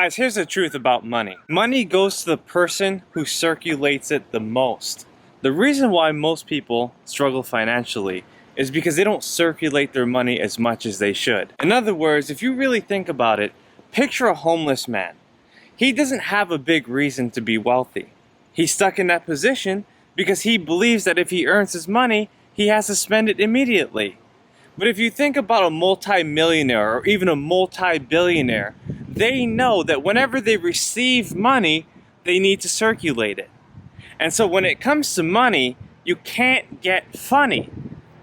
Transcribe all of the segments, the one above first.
Guys, here's the truth about money. Money goes to the person who circulates it the most. The reason why most people struggle financially is because they don't circulate their money as much as they should. In other words, if you really think about it, picture a homeless man. He doesn't have a big reason to be wealthy. He's stuck in that position because he believes that if he earns his money, he has to spend it immediately. But if you think about a multi-millionaire or even a multi-billionaire, they know that whenever they receive money, they need to circulate it. And so when it comes to money, you can't get funny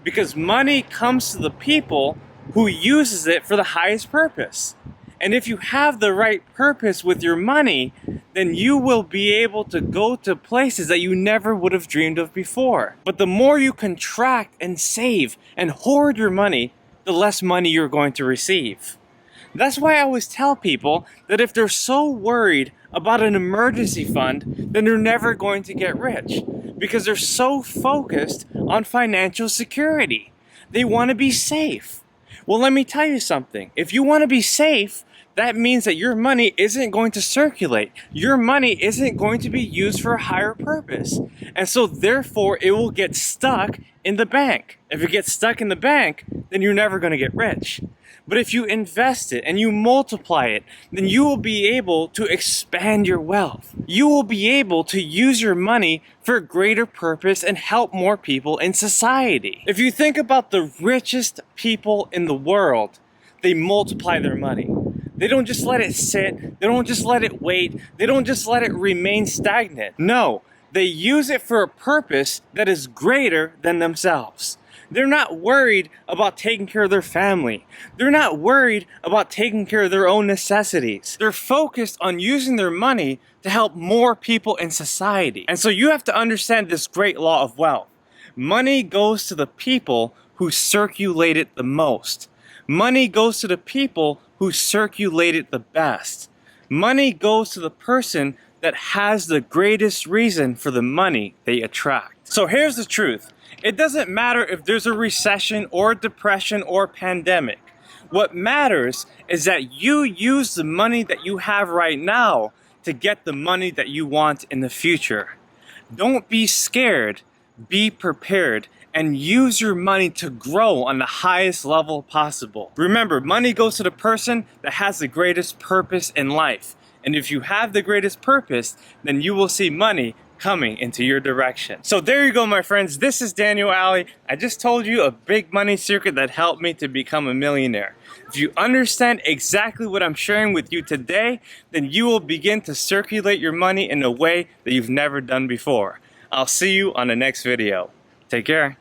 because money comes to the people who uses it for the highest purpose. And if you have the right purpose with your money, then you will be able to go to places that you never would have dreamed of before. But the more you contract and save and hoard your money, the less money you're going to receive. That's why I always tell people that if they're so worried about an emergency fund, then they're never going to get rich because they're so focused on financial security. They want to be safe. Well, let me tell you something. If you want to be safe, that means that your money isn't going to circulate. Your money isn't going to be used for a higher purpose. And so therefore, it will get stuck in the bank. If it gets stuck in the bank, then you're never going to get rich. But if you invest it and you multiply it, then you will be able to expand your wealth. You will be able to use your money for a greater purpose and help more people in society. If you think about the richest people in the world, they multiply their money. They don't just let it sit. They don't just let it wait. They don't just let it remain stagnant. No, they use it for a purpose that is greater than themselves. They're not worried about taking care of their family. They're not worried about taking care of their own necessities. They're focused on using their money to help more people in society. And so you have to understand this great law of wealth. Money goes to the people who circulate it the most. Money goes to the people who circulate it the best. Money goes to the person that has the greatest reason for the money they attract. So here's the truth. It doesn't matter if there's a recession or a depression or a pandemic. What matters is that you use the money that you have right now to get the money that you want in the future. Don't be scared, be prepared, and use your money to grow on the highest level possible. Remember, money goes to the person that has the greatest purpose in life. And if you have the greatest purpose, then you will see money coming into your direction. So there you go, my friends. This is Daniel Alley. I just told you a big money secret that helped me to become a millionaire. If you understand exactly what I'm sharing with you today, then you will begin to circulate your money in a way that you've never done before. I'll see you on the next video. Take care.